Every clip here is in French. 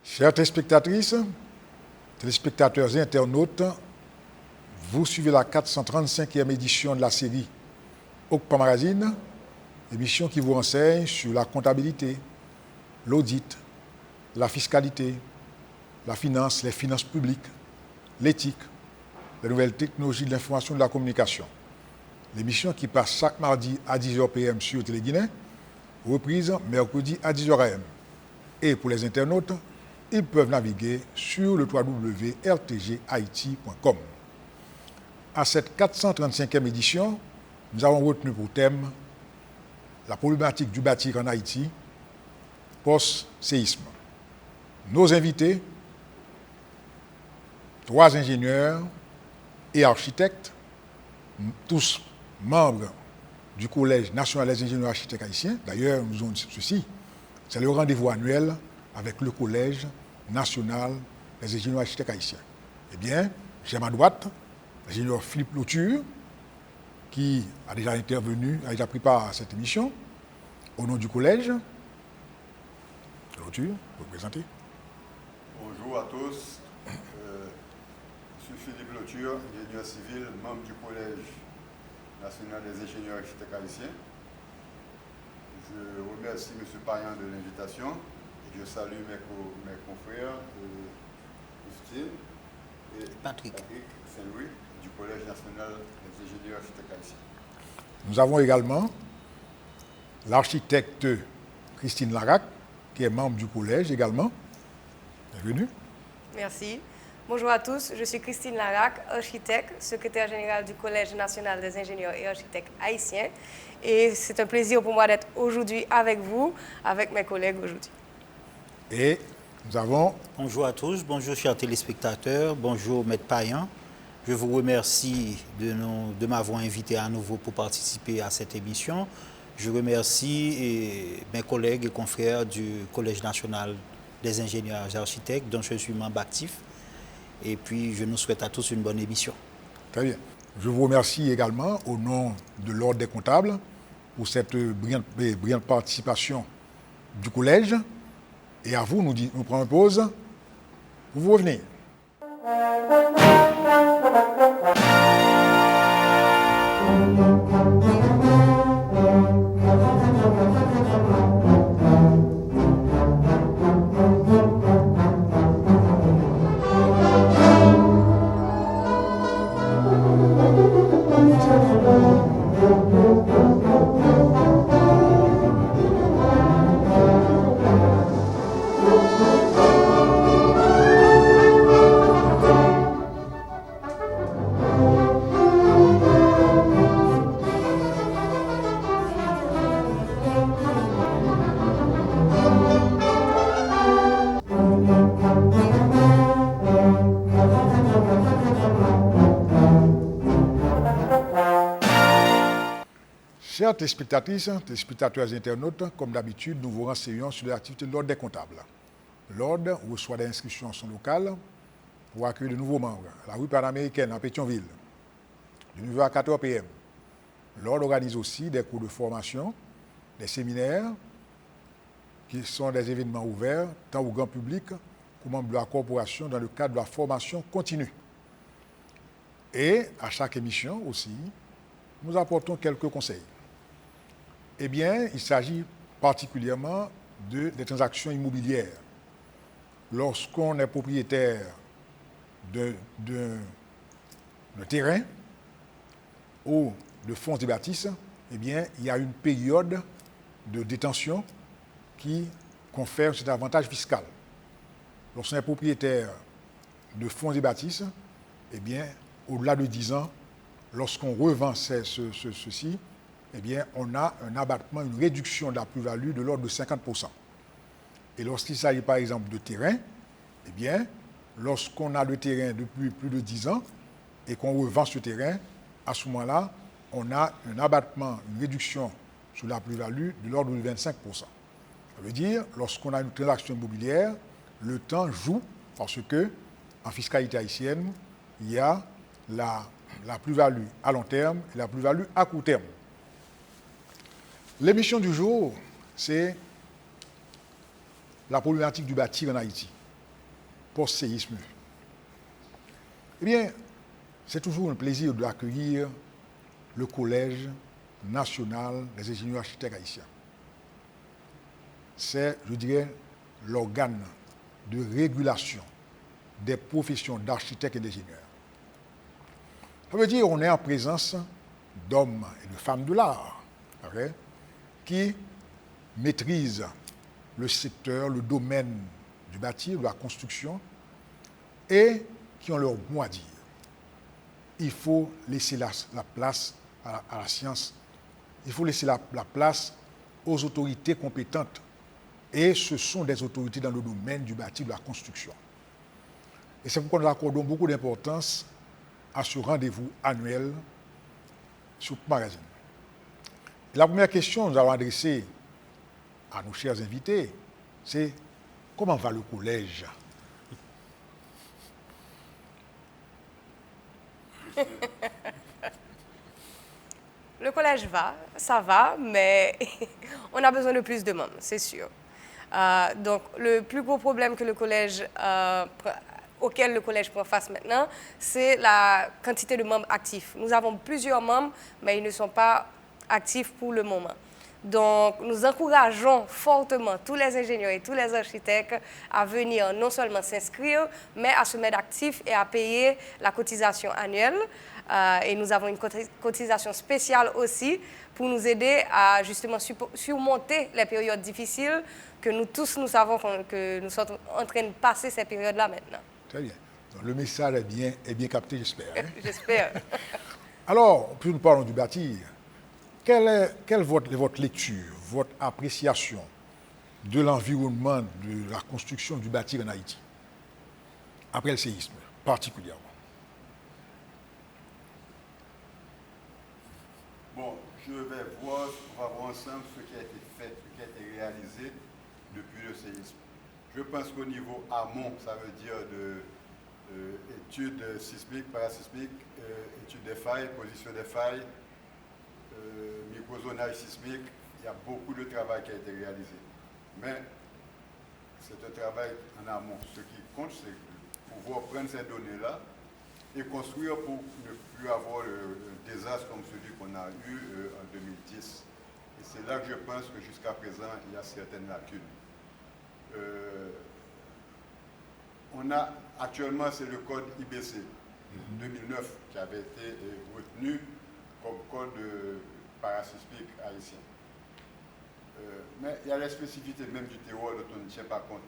Chères téléspectatrices, téléspectateurs et internautes, vous suivez la 435e édition de la série OCPA Magazine, émission qui vous renseigne sur la comptabilité, l'audit, la fiscalité, la finance, les finances publiques, l'éthique, les nouvelles technologies de l'information et de la communication. L'émission qui passe chaque mardi à 10h PM sur Téléguinée, reprise mercredi à 10h AM. Et pour les internautes, ils peuvent naviguer sur le www.rtghaiti.com. À cette 435e édition, nous avons retenu pour thème la problématique du bâti en Haïti post-séisme. Nos invités, 3 ingénieurs et architectes, tous membres du Collège national des ingénieurs architectes haïtiens. D'ailleurs, nous avons dit ceci, c'est le rendez-vous annuel avec le Collège national des ingénieurs architectes haïtiens. Eh bien, j'ai à ma droite l'ingénieur Philippe Lauture, qui a déjà intervenu, a déjà pris part à cette émission, au nom du collège. Lauture, vous vous présentez. Bonjour à tous. Je suis Philippe Lauture, ingénieur civil, membre du Collège national des ingénieurs architectes haïtiens. Je remercie M. Payan de l'invitation. Je salue mes confrères, Christine et Patrick Saint-Louis du Collège national des ingénieurs architectes haïtiens. Nous avons également l'architecte Christine Larac, qui est membre du collège également. Bienvenue. Merci. Bonjour à tous, je suis Christine Larac, architecte, secrétaire générale du Collège national des ingénieurs et architectes haïtiens. Et c'est un plaisir pour moi d'être aujourd'hui avec vous, avec mes collègues aujourd'hui. Et nous avons... Bonjour à tous, bonjour chers téléspectateurs, bonjour Maître Payan. Je vous remercie de m'avoir invité à nouveau pour participer à cette émission. Je remercie mes collègues et confrères du Collège national des ingénieurs et architectes, dont je suis membre actif. Et puis, je nous souhaite à tous une bonne émission. Très bien. Je vous remercie également au nom de l'Ordre des comptables pour cette brillante participation du collège. Et à vous, nous prenons une pause pour vous revenir. Chers téléspectatrices, téléspectateurs et internautes, comme d'habitude, nous vous renseignons sur l'activité de l'Ordre des comptables. L'Ordre reçoit des inscriptions en son local pour accueillir de nouveaux membres. La rue panaméricaine à Pétionville, de 9h à 14 PM. L'Ordre organise aussi des cours de formation, des séminaires, qui sont des événements ouverts, tant au grand public qu'aux membres de la corporation dans le cadre de la formation continue. Et à chaque émission aussi, nous apportons quelques conseils. Eh bien, il s'agit particulièrement des transactions immobilières. Lorsqu'on est propriétaire de terrain ou de fonds de bâtisse, eh bien, il y a une période de détention qui confère cet avantage fiscal. Lorsqu'on est propriétaire de fonds et bâtisses, eh bien, au-delà de 10 ans, lorsqu'on revend ceci, eh bien, on a un abattement, une réduction de la plus-value de l'ordre de 50%. Et lorsqu'il s'agit par exemple de terrain, eh bien, lorsqu'on a le terrain depuis plus de 10 ans et qu'on revend ce terrain, à ce moment-là, on a un abattement, une réduction sur la plus-value de l'ordre de 25%. Ça veut dire, lorsqu'on a une transaction immobilière, le temps joue parce que, en fiscalité haïtienne, il y a la plus-value à long terme et la plus-value à court terme. L'émission du jour, c'est la problématique du bâti en Haïti, post-séisme. Eh bien, c'est toujours un plaisir d'accueillir le Collège national des ingénieurs architectes haïtiens. C'est, je dirais, l'organe de régulation des professions d'architectes et d'ingénieurs. Ça veut dire qu'on est en présence d'hommes et de femmes de l'art, okay, qui maîtrisent le secteur, le domaine du bâti, de la construction, et qui ont leur mot à dire. Il faut laisser la place à la science, il faut laisser la place aux autorités compétentes. Et ce sont des autorités dans le domaine du bâti, de la construction. Et c'est pourquoi nous accordons beaucoup d'importance à ce rendez-vous annuel sur Magazine. La première question que nous allons adresser à nos chers invités, c'est comment va le collège? Le collège ça va, mais on a besoin de plus de membres, c'est sûr. Donc, le plus gros problème que auquel le collège prend face maintenant, c'est la quantité de membres actifs. Nous avons plusieurs membres, mais ils ne sont pas actifs pour le moment. Donc, nous encourageons fortement tous les ingénieurs et tous les architectes à venir non seulement s'inscrire, mais à se mettre actifs et à payer la cotisation annuelle. Et nous avons une cotisation spéciale aussi pour nous aider à justement surmonter les périodes difficiles que nous tous nous savons que nous sommes en train de passer ces périodes-là maintenant. Très bien. Donc, le message est bien capté, j'espère. Hein? J'espère. Alors, puis nous parlons du bâti. Quelle est votre lecture, votre appréciation de l'environnement de la construction du bâti en Haïti, après le séisme particulièrement? Bon, on va voir ensemble ce qui a été fait, ce qui a été réalisé depuis le séisme. Je pense qu'au niveau amont, ça veut dire études sismiques, parasismiques, études des failles, position des failles, microzonage sismique, il y a beaucoup de travail qui a été réalisé. Mais c'est un travail en amont. Ce qui compte, c'est pouvoir prendre ces données-là et construire pour ne plus avoir le désastre comme celui qu'on a eu en 2010. Et c'est là que je pense que jusqu'à présent, il y a certaines lacunes. Actuellement, c'est le code IBC 2009 qui avait été retenu comme code parasismique haïtien. Mais il y a les spécificités même du terroir dont on ne tient pas compte.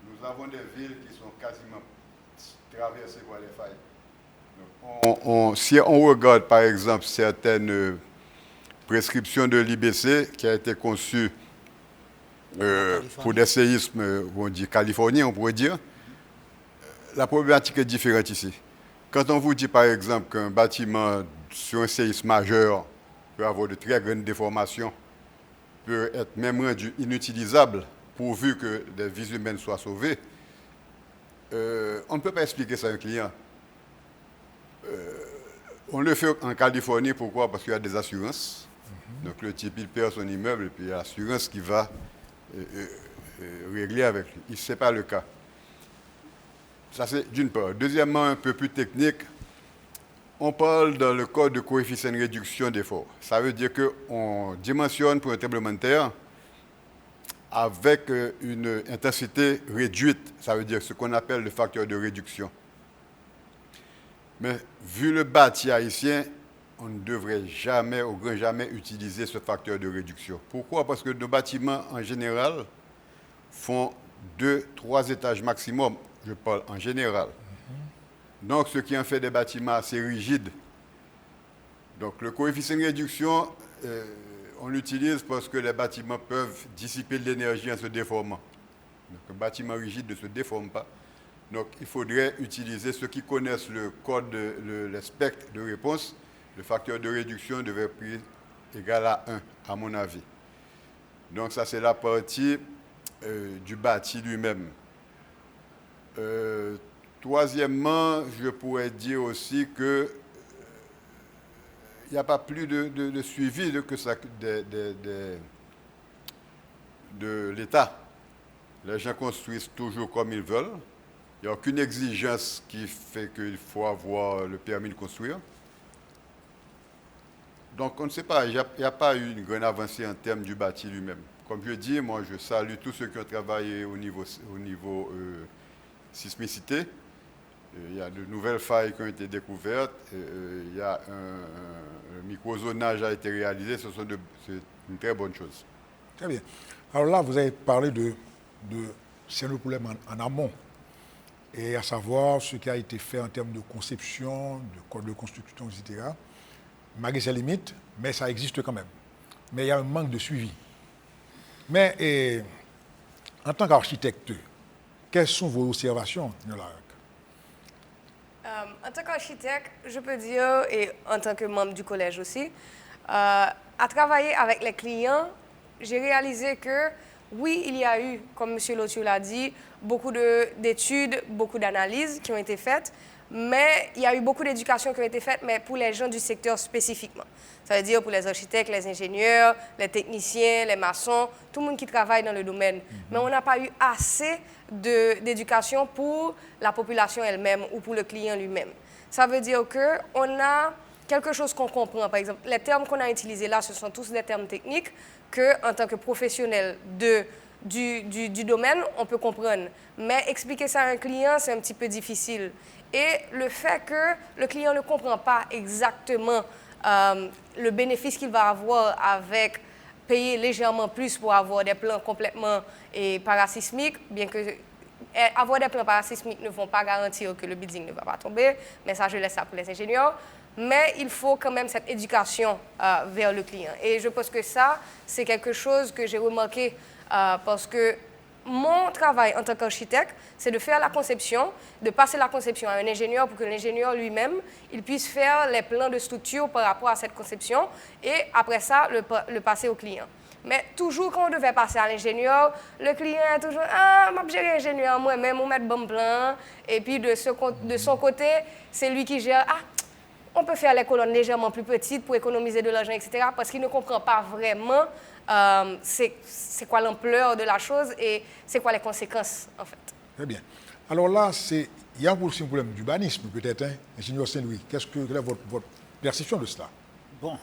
Nous avons des villes qui sont quasiment traversées par les failles. Donc, si on regarde par exemple certaines prescriptions de l'IBC qui a été conçue pour des séismes, on dit californiens, on pourrait dire, la problématique est différente ici. Quand on vous dit par exemple qu'un bâtiment sur un séisme majeur peut avoir de très grandes déformations, peut être même rendu inutilisable pourvu que des vies humaines soient sauvées, on ne peut pas expliquer ça à un client. On le fait en Californie, pourquoi? Parce qu'il y a des assurances. Donc le type, il perd son immeuble et puis il y a l'assurance qui va régler avec lui. Ce n'est pas le cas. Ça, c'est d'une part. Deuxièmement, un peu plus technique, on parle dans le code de coefficient de réduction d'effort. Ça veut dire qu'on dimensionne pour un tremblement de terre avec une intensité réduite. Ça veut dire ce qu'on appelle le facteur de réduction. Mais vu le bâti haïtien, on ne devrait jamais, au grand jamais, utiliser ce facteur de réduction. Pourquoi? Parce que nos bâtiments, en général, font 2-3 étages maximum. Je parle en général. Donc, ce qui en fait des bâtiments assez rigides. Donc, le coefficient de réduction, on l'utilise parce que les bâtiments peuvent dissiper de l'énergie en se déformant. Donc, un bâtiment rigide ne se déforme pas. Donc, il faudrait utiliser ceux qui connaissent le code, le spectre de réponse. Le facteur de réduction devrait être égal à 1, à mon avis. Donc, ça, c'est la partie du bâti lui-même. Troisièmement, je pourrais dire aussi que il n'y a pas plus de suivi que ça de l'État. Les gens construisent toujours comme ils veulent. Il n'y a aucune exigence qui fait qu'il faut avoir le permis de construire. Donc, on ne sait pas, il n'y a pas eu une grande avancée en termes du bâti lui-même. Comme je dis, moi, je salue tous ceux qui ont travaillé au niveau sismicité. Il y a de nouvelles failles qui ont été découvertes. Il y a un microzonage a été réalisé. C'est une très bonne chose. Très bien. Alors là, vous avez parlé de c'est le problème en amont, et à savoir ce qui a été fait en termes de conception, de code de construction, etc. Malgré ses limites, mais ça existe quand même. Mais il y a un manque de suivi. Mais en tant qu'architecte, quelles sont vos observations, Nolak? En tant qu'architecte, je peux dire, et en tant que membre du collège aussi, à travailler avec les clients, j'ai réalisé que oui, il y a eu, comme M. Lothieu l'a dit, beaucoup d'études, beaucoup d'analyses qui ont été faites, mais il y a eu beaucoup d'éducation qui ont été faites, mais pour les gens du secteur spécifiquement. Ça veut dire pour les architectes, les ingénieurs, les techniciens, les maçons, tout le monde qui travaille dans le domaine. Mais on n'a pas eu assez d'éducation pour la population elle-même ou pour le client lui-même. Ça veut dire qu'on a quelque chose qu'on comprend. Par exemple, les termes qu'on a utilisés là, ce sont tous des termes techniques qu'en tant que professionnel du domaine, on peut comprendre. Mais expliquer ça à un client, c'est un petit peu difficile. Et le fait que le client ne comprend pas exactement le bénéfice qu'il va avoir avec payer légèrement plus pour avoir des plans complètement parasismiques, bien que avoir des plans parasismiques ne vont pas garantir que le building ne va pas tomber, mais ça, je laisse ça pour les ingénieurs. Mais il faut quand même cette éducation vers le client. Et je pense que ça, c'est quelque chose que j'ai remarqué parce que mon travail en tant qu'architecte, c'est de faire la conception, de passer la conception à un ingénieur pour que l'ingénieur lui-même, il puisse faire les plans de structure par rapport à cette conception et après ça, le passer au client. Mais toujours quand on devait passer à l'ingénieur, le client est toujours « Ah, je vais gérer l'ingénieur moi-même, on met bon plan. » Et puis de son côté, c'est lui qui gère « Ah, on peut faire les colonnes légèrement plus petites pour économiser de l'argent, etc. » Parce qu'il ne comprend pas vraiment c'est quoi l'ampleur de la chose et c'est quoi les conséquences, en fait. Très bien. Alors là, il y a aussi un problème d'urbanisme, peut-être, hein, ingénieur Saint-Louis. Quelle est votre perception de cela? Bon,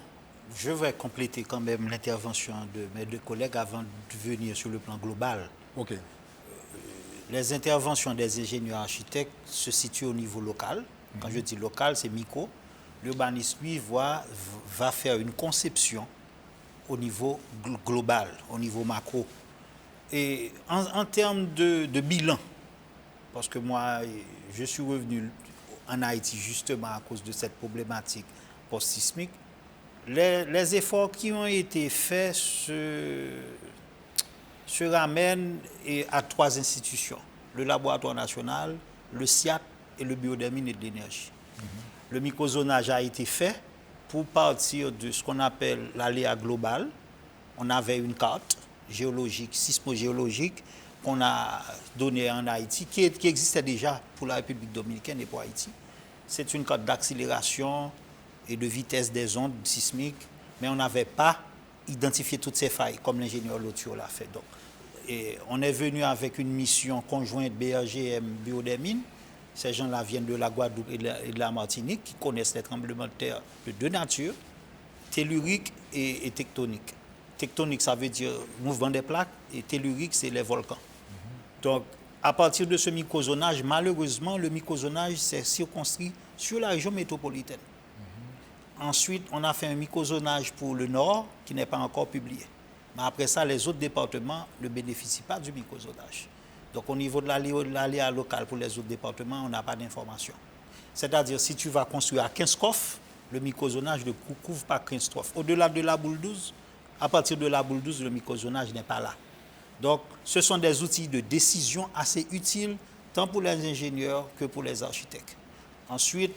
je vais compléter quand même l'intervention de mes deux collègues avant de venir sur le plan global. OK. Les interventions des ingénieurs architectes se situent au niveau local. Quand je dis local, c'est micro. L'urbaniste, lui, va faire une conception au niveau global, au niveau macro. Et en termes de bilan, parce que moi, je suis revenu en Haïti justement à cause de cette problématique post-sismique, les efforts qui ont été faits se ramènent à 3 institutions, le Laboratoire national, le SIAT et le Bureau des mines et de l'énergie. Le microzonage a été fait pour partir de ce qu'on appelle l'aléa global. On avait une carte géologique, sismogéologique, qu'on a donnée en Haïti, qui existait déjà pour la République dominicaine et pour Haïti. C'est une carte d'accélération et de vitesse des ondes sismiques, mais on n'avait pas identifié toutes ces failles, comme l'ingénieur Lothieu l'a fait. Donc, et on est venu avec une mission conjointe BRGM Bureau des mines. Ces gens-là viennent de la Guadeloupe et de la Martinique, qui connaissent les tremblements de terre de 2 natures, tellurique et tectonique. Tectonique, ça veut dire mouvement des plaques, et tellurique, c'est les volcans. Donc, à partir de ce microzonage, malheureusement, le microzonage s'est circonscrit sur la région métropolitaine. Ensuite, on a fait un microzonage pour le nord qui n'est pas encore publié. Mais après ça, les autres départements ne bénéficient pas du microzonage. Donc, au niveau de l'aléa local pour les autres départements, on n'a pas d'informations. C'est-à-dire, si tu vas construire à 15 coffres, le microzonage ne couvre pas 15 coffres. Au-delà de la boule 12, à partir de la boule 12, le microzonage n'est pas là. Donc, ce sont des outils de décision assez utiles, tant pour les ingénieurs que pour les architectes. Ensuite,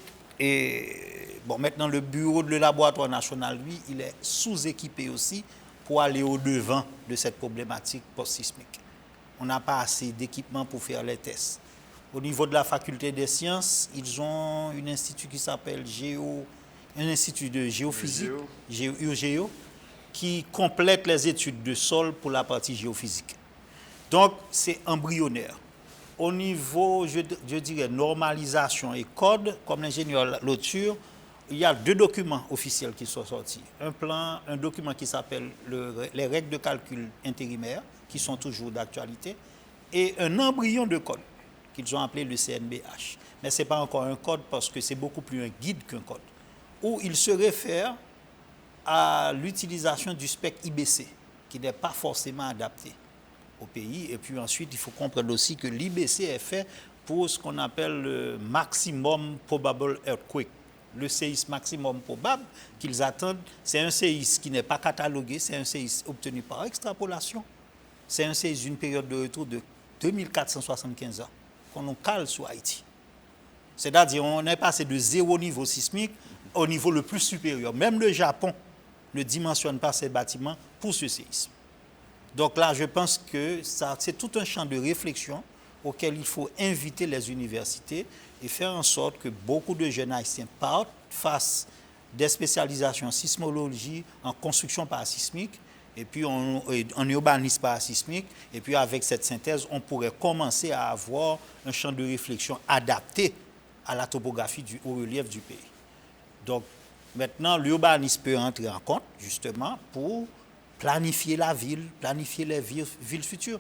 maintenant, le bureau de laboratoire national, lui, il est sous-équipé aussi pour aller au-devant de cette problématique post-sismique. On n'a pas assez d'équipement pour faire les tests. Au niveau de la faculté des sciences, ils ont un institut qui s'appelle un institut de géophysique, UGEO, qui complète les études de sol pour la partie géophysique. Donc, c'est embryonnaire. Au niveau, je dirais, normalisation et code, comme l'ingénieur Lauture, il y a 2 documents officiels qui sont sortis. Un document qui s'appelle les règles de calcul intérimaires, qui sont toujours d'actualité, et un embryon de code, qu'ils ont appelé le CNBH. Mais ce n'est pas encore un code parce que c'est beaucoup plus un guide qu'un code, où il se réfère à l'utilisation du spectre IBC, qui n'est pas forcément adapté au pays. Et puis ensuite, il faut comprendre aussi que l'IBC est fait pour ce qu'on appelle le maximum probable earthquake. Le séisme maximum probable qu'ils attendent, c'est un séisme qui n'est pas catalogué, c'est un séisme obtenu par extrapolation. C'est un séisme d'une période de retour de 2475 ans, qu'on cale sur Haïti. C'est-à-dire on est passé de 0 niveau sismique au niveau le plus supérieur. Même le Japon ne dimensionne pas ses bâtiments pour ce séisme. Donc là, je pense que c'est tout un champ de réflexion auquel il faut inviter les universités et faire en sorte que beaucoup de jeunes haïtiens partent, fassent des spécialisations en sismologie, en construction parasismique, et puis en urbanisme parasismique. Et puis avec cette synthèse, on pourrait commencer à avoir un champ de réflexion adapté à la topographie au relief du pays. Donc maintenant, l'urbanisme peut entrer en compte justement pour planifier la ville, planifier les villes futures.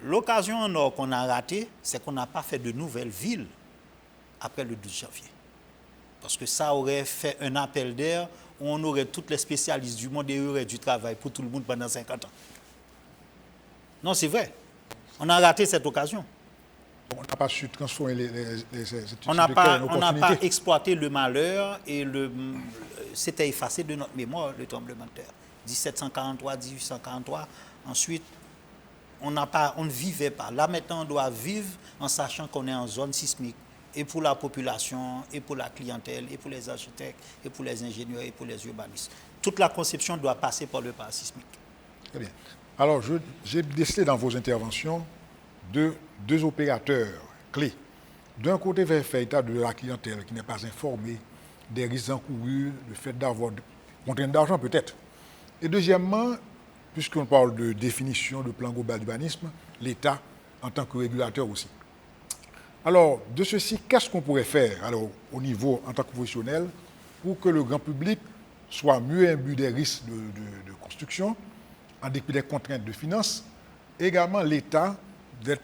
L'occasion en or qu'on a ratée, c'est qu'on n'a pas fait de nouvelles villes après le 12 janvier. Parce que ça aurait fait un appel d'air où on aurait tous les spécialistes du monde et il y aurait du travail pour tout le monde pendant 50 ans. Non, c'est vrai. On a raté cette occasion. On n'a pas su transformer les études. On n'a pas exploité le malheur et c'était effacé de notre mémoire, le tremblement de terre. 1743, 1843, ensuite, on ne vivait pas. Là, maintenant, on doit vivre en sachant qu'on est en zone sismique. Et pour la population, et pour la clientèle, et pour les architectes, et pour les ingénieurs, et pour les urbanistes. Toute la conception doit passer par le parasismique. Très bien. Alors, j'ai décelé dans vos interventions deux opérateurs clés. D'un côté, faire état de la clientèle qui n'est pas informée des risques encourus, le fait d'avoir contrainte d'argent peut-être. Et deuxièmement, puisqu'on parle de définition de plan global d'urbanisme, l'État en tant que régulateur aussi. Alors, de ceci, qu'est-ce qu'on pourrait faire alors, au niveau, en tant que professionnel, pour que le grand public soit mieux imbu des risques de construction, en dépit des contraintes de finances, et également l'État d'être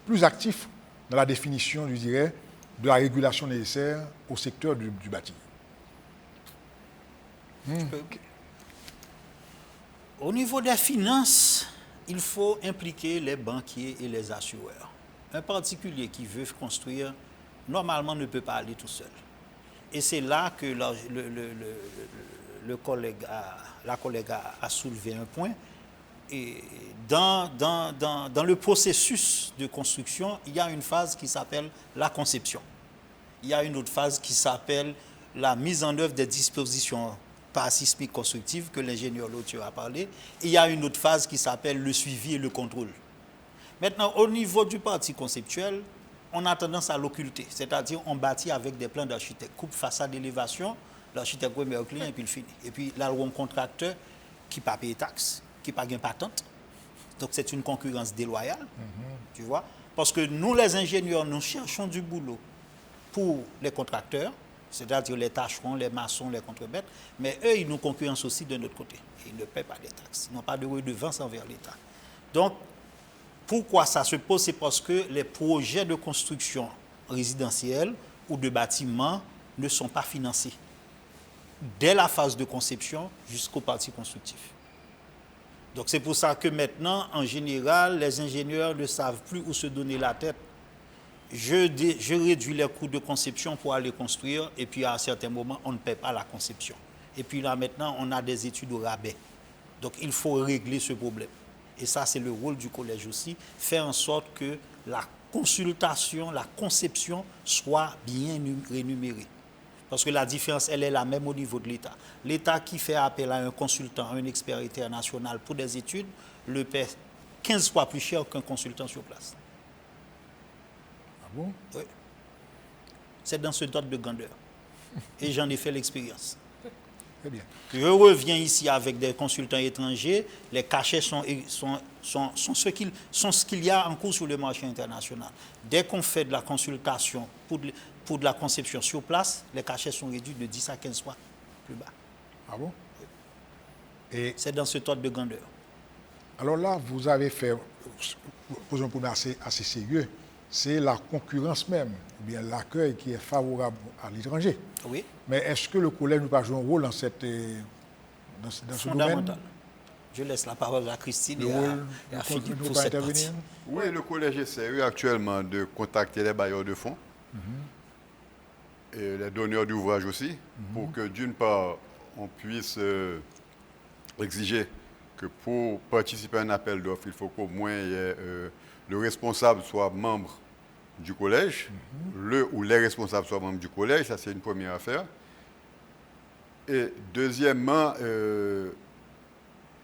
plus actif dans la définition, je dirais, de la régulation nécessaire au secteur du bâti. Au niveau des finances, il faut impliquer les banquiers et les assureurs. Un particulier qui veut construire, normalement, ne peut pas aller tout seul. Et c'est là que la collègue a soulevé un point. Et dans le processus de construction, il y a une phase qui s'appelle la conception. Il y a une autre phase qui s'appelle la mise en œuvre des dispositions parasismiques constructives que l'ingénieur Lauture a parlé. Et il y a une autre phase qui s'appelle le suivi et le contrôle. Maintenant, au niveau du parti conceptuel, on a tendance à l'occulter. C'est-à-dire, on bâtit avec des plans d'architecte. Coupe, façade, élévation, l'architecte remet au client et puis il finit. Et puis là, on a un contracteur qui n'a pas payé taxe, qui n'a pas de patente. Donc, c'est une concurrence déloyale, tu vois. Parce que nous, les ingénieurs, nous cherchons du boulot pour les contracteurs, c'est-à-dire les tâcherons, les maçons, les contrebaîtres, mais eux, ils nous concurrencent aussi de notre côté. Ils ne paient pas des taxes, ils n'ont pas de redevance envers l'État. Donc, pourquoi ça se pose? C'est parce que les projets de construction résidentielle ou de bâtiments ne sont pas financés. dès la phase de conception jusqu'au parti constructif. Donc c'est pour ça que maintenant, en général, les ingénieurs ne savent plus où se donner la tête. Je réduis les coûts de conception pour aller construire, et puis à un certain moment, on ne paie pas la conception. Et puis là, maintenant, on a des études au rabais. Donc il faut régler ce problème. Et ça, c'est le rôle du collège aussi, faire en sorte que la consultation, la conception soit bien rémunérée. Parce que la différence, elle est la même au niveau de l'État. L'État qui fait appel à un consultant, un expert international pour des études, le paie 15 fois plus cher qu'un consultant sur place. Ah bon? Oui. C'est dans ce ordre de grandeur. Et j'en ai fait l'expérience. Très bien. Je reviens ici avec des consultants étrangers. Les cachets sont ce qu'il y a en cours sur le marché international. Dès qu'on fait de la consultation pour de la conception sur place, les cachets sont réduits de 10 à 15 fois plus bas. Ah bon? Et c'est dans ce ordre de grandeur. Alors là, vous avez fait, pour un problème assez sérieux, c'est la concurrence même, ou bien l'accueil qui est favorable à l'étranger. Oui. Mais est-ce que le collège ne peut pas jouer un rôle dans ce domaine? Je laisse la parole à Christine et à Philippe pour pas cette intervenir? partie. Oui, le collège essaie actuellement de contacter les bailleurs de fonds et les donneurs d'ouvrages aussi, pour que d'une part, on puisse exiger que pour participer à un appel d'offres, il faut qu'au moins le responsable soit membre du collège, le ou les responsables soient membres du collège, ça c'est une première affaire. Et deuxièmement,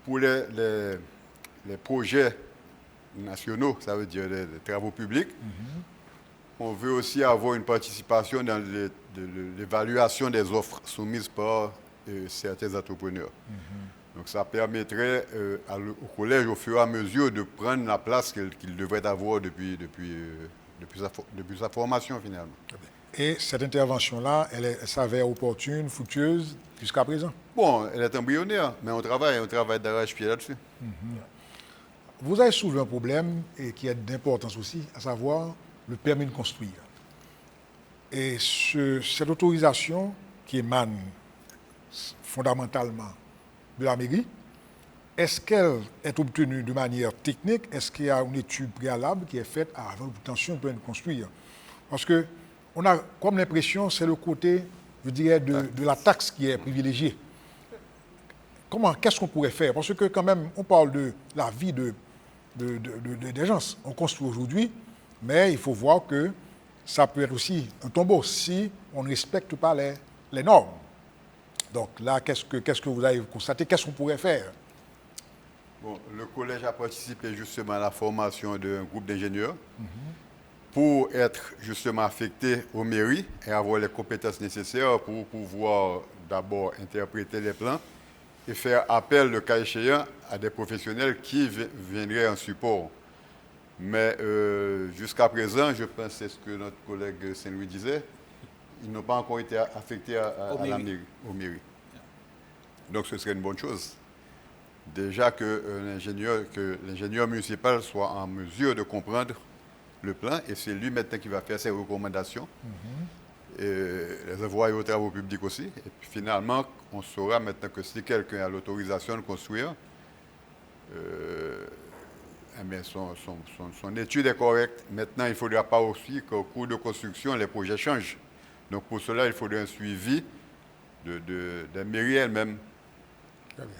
pour les projets nationaux, ça veut dire les travaux publics, on veut aussi avoir une participation dans l'évaluation des offres soumises par certains entrepreneurs. Donc ça permettrait au collège, au fur et à mesure, de prendre la place qu'il devrait avoir depuis sa formation finalement. Et cette intervention-là, elle s'avère opportune, fructueuse jusqu'à présent? Bon, elle est embryonnaire, mais on travaille d'arrache-pied là-dessus. Vous avez soulevé un problème et qui est d'importance aussi, à savoir le permis de construire. Et cette autorisation qui émane fondamentalement de la mairie, est-ce qu'elle est obtenue de manière technique? Est-ce qu'il y a une étude préalable qui est faite avant l'obtention du permis de construire? Parce que on a comme l'impression, c'est le côté, je dirais, de la taxe qui est privilégiée. Qu'est-ce qu'on pourrait faire? Parce que quand même, on parle de la vie des gens. On construit aujourd'hui, mais il faut voir que ça peut être aussi un tombeau si on ne respecte pas les normes. Donc là, qu'est-ce que vous avez constaté? Qu'est-ce qu'on pourrait faire? Bon, le collège a participé justement à la formation d'un groupe d'ingénieurs pour être justement affecté aux mairies et avoir les compétences nécessaires pour pouvoir d'abord interpréter les plans et faire appel, le cas échéant, à des professionnels qui viendraient en support. Mais jusqu'à présent, je pense que c'est ce que notre collègue Saint-Louis disait, ils n'ont pas encore été affectés à la mairie, aux mairies. Donc ce serait une bonne chose. Déjà que l'ingénieur municipal soit en mesure de comprendre le plan et c'est lui maintenant qui va faire ses recommandations. Et les envoyer aux travaux publics aussi. Et puis finalement, on saura maintenant que si quelqu'un a l'autorisation de construire, son étude est correcte. Maintenant, il ne faudra pas aussi qu'au cours de construction, les projets changent. Donc pour cela, il faudrait un suivi des mairies elles-mêmes. Très bien.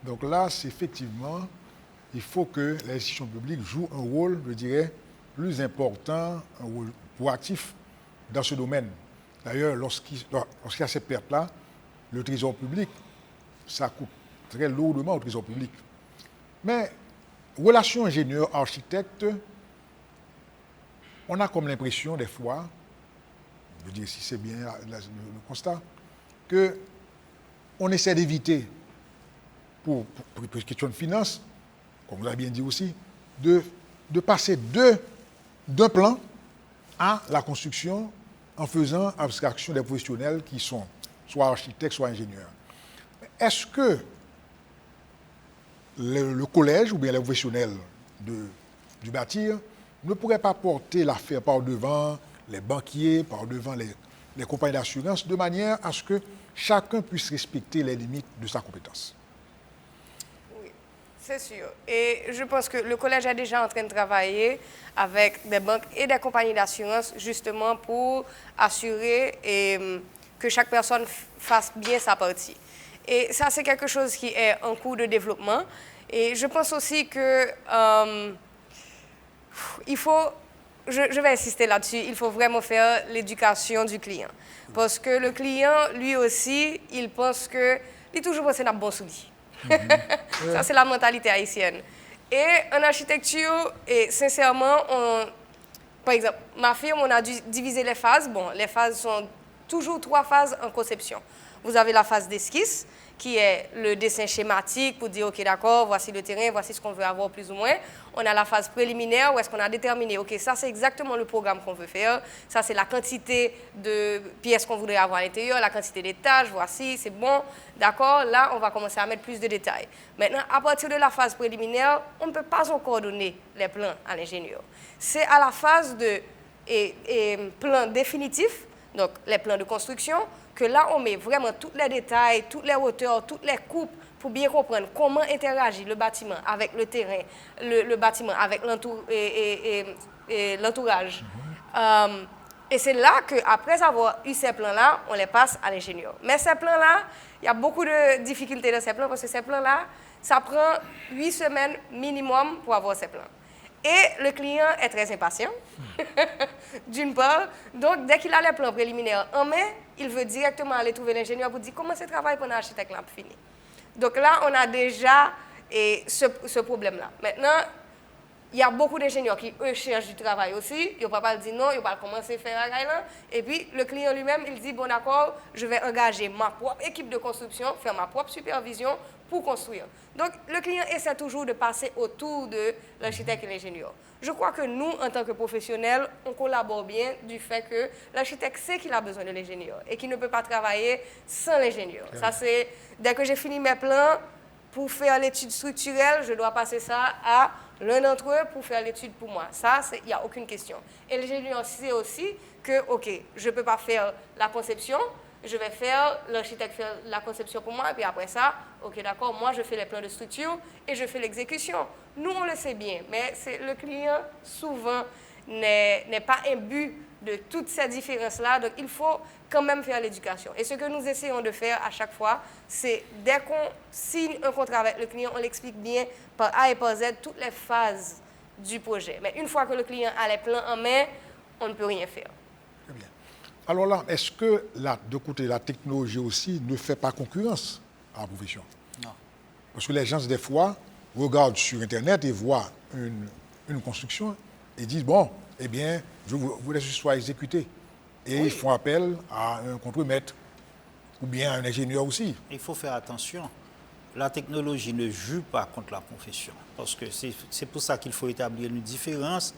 Donc là, c'est effectivement, il faut que les institutions publiques jouent un rôle, je dirais, plus important, un rôle proactif dans ce domaine. D'ailleurs, lorsqu'il y a cette perte-là, le trésor public, ça coûte très lourdement au trésor public. Mais, relation ingénieur-architecte, on a comme l'impression des fois, je veux dire si c'est bien le constat, qu'on essaie d'éviter, pour question de finances, comme vous l'avez bien dit aussi, de passer d'un plan à la construction en faisant abstraction des professionnels qui sont soit architectes, soit ingénieurs. Est-ce que le collège ou bien les professionnels du bâtir ne pourraient pas porter l'affaire par devant les banquiers, par devant les compagnies d'assurance de manière à ce que chacun puisse respecter les limites de sa compétence. Oui, c'est sûr. Et je pense que le collège est déjà en train de travailler avec des banques et des compagnies d'assurance justement pour assurer que chaque personne fasse bien sa partie. Et ça, c'est quelque chose qui est en cours de développement. Et je pense aussi que il faut, je vais insister là-dessus, il faut vraiment faire l'éducation du client. Parce que le client, lui aussi, il pense que, il est toujours pensé dans bon souci. Ça, c'est la mentalité haïtienne. Et en architecture, et sincèrement, par exemple, ma firme, on a dû diviser les phases. Bon, les phases sont toujours 3 phases en conception. Vous avez la phase d'esquisse, qui est le dessin schématique pour dire, OK, d'accord, voici le terrain, voici ce qu'on veut avoir plus ou moins. On a la phase préliminaire où est-ce qu'on a déterminé, OK, ça c'est exactement le programme qu'on veut faire, ça c'est la quantité de pièces qu'on voudrait avoir à l'intérieur, la quantité d'étages, voici, c'est bon, d'accord, là on va commencer à mettre plus de détails. Maintenant, à partir de la phase préliminaire, on ne peut pas encore donner les plans à l'ingénieur. C'est à la phase de plan définitif, donc les plans de construction, que là, on met vraiment tous les détails, toutes les hauteurs, toutes les coupes pour bien comprendre comment interagit le bâtiment avec le terrain, le bâtiment avec l'entourage. Et c'est là qu'après avoir eu ces plans-là, on les passe à l'ingénieur. Mais ces plans-là, il y a beaucoup de difficultés dans ces plans parce que ces plans-là, ça prend 8 semaines minimum pour avoir ces plans. Et le client est très impatient, d'une part. Donc, dès qu'il a les plans préliminaires en main, il veut directement aller trouver l'ingénieur pour dire comment ce travail pour l'architecte là pour finir. Donc là, on a déjà ce problème-là. Maintenant, il y a beaucoup d'ingénieurs qui, eux, cherchent du travail aussi. Ils ne vont pas dire non, ils vont pas commencer à faire un là. Et puis, le client lui-même, il dit, bon d'accord, je vais engager ma propre équipe de construction, faire ma propre supervision pour construire. Donc, le client essaie toujours de passer autour de l'architecte et l'ingénieur. Je crois que nous, en tant que professionnels, on collabore bien du fait que l'architecte sait qu'il a besoin de l'ingénieur et qu'il ne peut pas travailler sans l'ingénieur. Ça, c'est, dès que j'ai fini mes plans, pour faire l'étude structurelle, je dois passer ça à l'un d'entre eux pour faire l'étude pour moi. Ça, il n'y a aucune question. Et l'ingénieur sait aussi que, OK, je ne peux pas faire la conception, je vais faire, l'architecte faire la conception pour moi, et puis après ça, OK, d'accord, moi je fais les plans de structure et je fais l'exécution. Nous, on le sait bien, mais le client, souvent, n'est pas imbu de toutes ces différences-là. Donc, il faut quand même faire l'éducation. Et ce que nous essayons de faire à chaque fois, c'est dès qu'on signe un contrat avec le client, on l'explique bien par A et par Z toutes les phases du projet. Mais une fois que le client a les plans en main, on ne peut rien faire. Très bien. Alors là, est-ce que de côté la technologie aussi ne fait pas concurrence à la profession? Non. Parce que les gens, des fois, regardent sur Internet et voient une construction et disent, bon, eh bien, je voudrais que ce soit exécuté. Et oui, ils font appel à un contremaître ou bien à un ingénieur aussi. Il faut faire attention. La technologie ne joue pas contre la profession. Parce que c'est pour ça qu'il faut établir une différence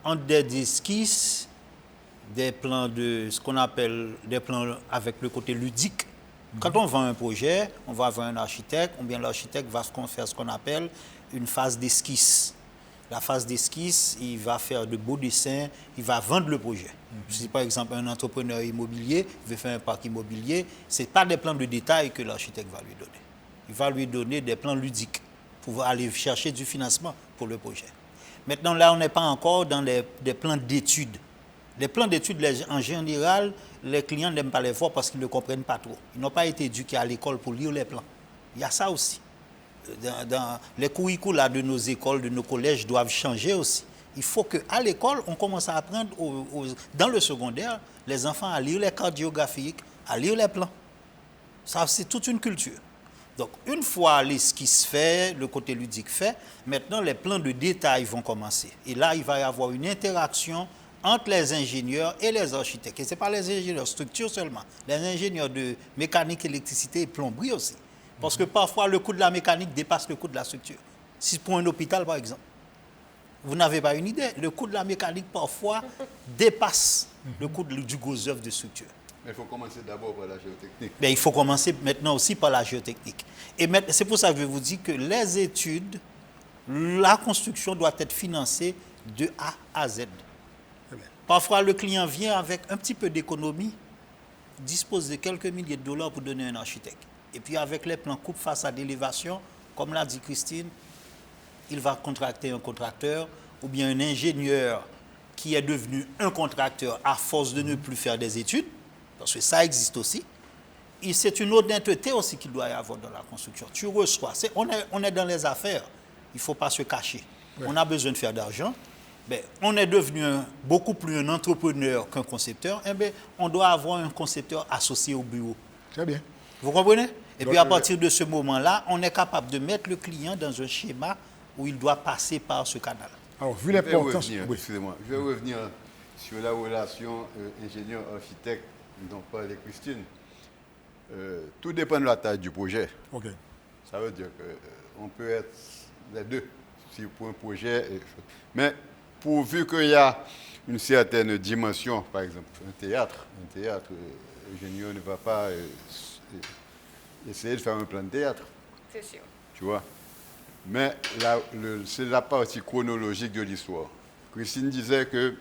entre des esquisses, des plans ce qu'on appelle des plans avec le côté ludique. Quand on vend un projet, on va avoir un architecte, ou bien l'architecte va faire ce qu'on appelle une phase d'esquisse. La phase d'esquisse, il va faire de beaux dessins, il va vendre le projet. Si par exemple un entrepreneur immobilier veut faire un parc immobilier, ce n'est pas des plans de détail que l'architecte va lui donner. Il va lui donner des plans ludiques pour aller chercher du financement pour le projet. Maintenant, là, on n'est pas encore dans des plans d'études. Les plans d'études, en général, les clients n'aiment pas les voir parce qu'ils ne comprennent pas trop. Ils n'ont pas été éduqués à l'école pour lire les plans. Il y a ça aussi. Dans les curricula de nos écoles, de nos collèges doivent changer aussi. Il faut qu'à l'école, on commence à apprendre, dans le secondaire, les enfants à lire les cartes géographiques, à lire les plans. Ça, c'est toute une culture. Donc, une fois l'esquisse fait, le côté ludique fait, maintenant, les plans de détail vont commencer. Et là, il va y avoir une interaction entre les ingénieurs et les architectes. Et ce n'est pas les ingénieurs structure seulement, les ingénieurs de mécanique, électricité et plomberie aussi. Parce que parfois, le coût de la mécanique dépasse le coût de la structure. Si pour un hôpital, par exemple, vous n'avez pas une idée, le coût de la mécanique, parfois, dépasse le coût du gros œuvre de structure. Mais il faut commencer d'abord par la géotechnique. Mais il faut commencer maintenant aussi par la géotechnique. Et c'est pour ça que je vous dis que les études, la construction doit être financée de A à Z. Parfois, le client vient avec un petit peu d'économie dispose de quelques milliers de dollars pour donner un architecte. Et puis avec les plans coupe façade d'élévation, comme l'a dit Christine, il va contracter un contracteur ou bien un ingénieur qui est devenu un contracteur à force de ne plus faire des études, parce que ça existe aussi. Et c'est une honnêteté aussi qu'il doit y avoir dans la construction. Tu reçois. On est dans les affaires. Il ne faut pas se cacher. Ouais. On a besoin de faire d'argent. Ben, on est devenu beaucoup plus un entrepreneur qu'un concepteur. Eh ben, on doit avoir un concepteur associé au bureau. Très bien. Vous comprenez? Et puis à partir de ce moment-là, on est capable de mettre le client dans un schéma où il doit passer par ce canal. Alors, vu l'importance... Excusez-moi, je vais revenir sur la relation ingénieur-architecte dont parlait Christine. Tout dépend de la taille du projet. Okay. Ça veut dire qu'on peut être les deux pour un projet. Mais pourvu qu'il y a une certaine dimension, par exemple, un théâtre, l'ingénieur ne va pas essayer de faire un plan de théâtre. C'est sûr. Tu vois. Mais c'est la partie chronologique de l'histoire. Christine disait que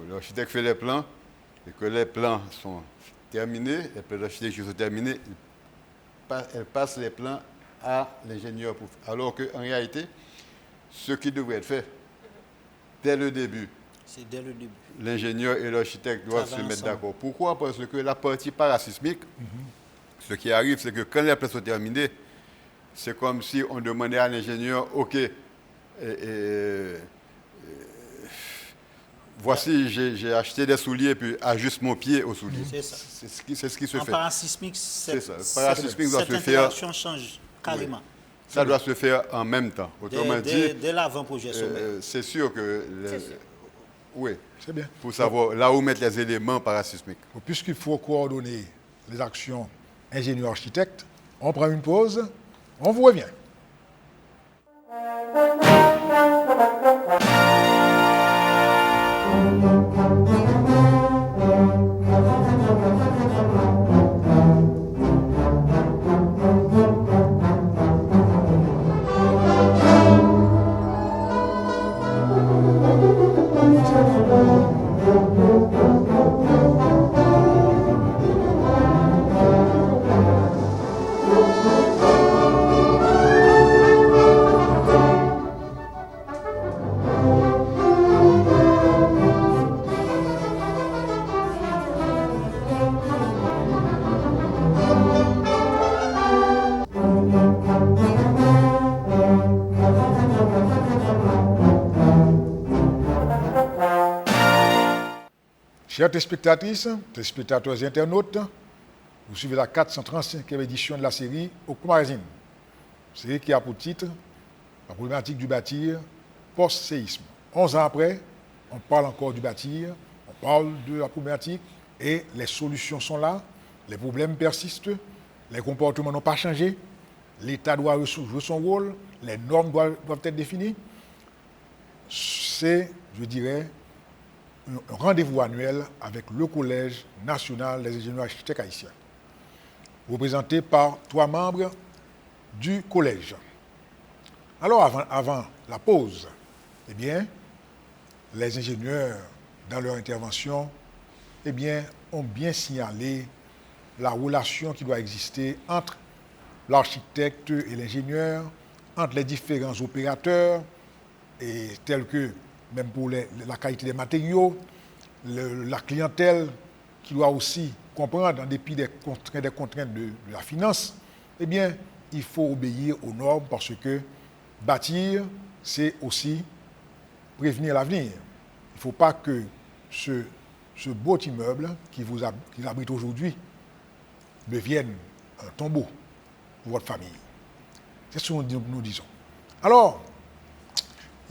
l'architecte fait les plans et que les plans sont terminés, les plans d'architecture sont terminés, elle passe les plans à l'ingénieur. Alors qu'en réalité, ce qui devrait être fait dès le début, c'est dès le début. L'ingénieur et l'architecte doivent se mettre d'accord. Pourquoi? Parce que la partie parasismique, ce qui arrive, c'est que quand les plans sont terminés, c'est comme si on demandait à l'ingénieur, OK, voici, j'ai acheté des souliers, puis ajuste mon pied aux souliers. C'est ça. C'est ce qui se fait. En parasismique, c'est ça. Parasismique doit se faire. Cette interaction change carrément. Oui. Ça doit se faire en même temps. Autrement dit, dès l'avant-projet sommet. C'est sûr que... oui, c'est bien. Pour savoir là où mettre les éléments parasismiques. Puisqu'il faut coordonner les actions ingénieur-architecte, on prend une pause, on vous revient. Chers téléspectatrices, téléspectateurs et internautes, vous suivez la 435e édition de la série Oku Magazine. Série qui a pour titre la problématique du bâtir post-séisme. 11 ans après, on parle encore du bâtir, on parle de la problématique et les solutions sont là, les problèmes persistent, les comportements n'ont pas changé, l'État doit jouer son rôle, les normes doivent être définies. C'est, je dirais, un rendez-vous annuel avec le Collège national des ingénieurs architectes haïtiens, représenté par 3 membres du collège. Alors, avant la pause, eh bien, les ingénieurs, dans leur intervention, eh bien, ont bien signalé la relation qui doit exister entre l'architecte et l'ingénieur, entre les différents opérateurs, et tels que même pour la qualité des matériaux, la clientèle qui doit aussi comprendre, en dépit des contraintes de la finance, eh bien, il faut obéir aux normes parce que bâtir, c'est aussi prévenir l'avenir. Il ne faut pas que ce beau immeuble qui vous abrite aujourd'hui devienne un tombeau pour votre famille. C'est ce que nous disons. Alors,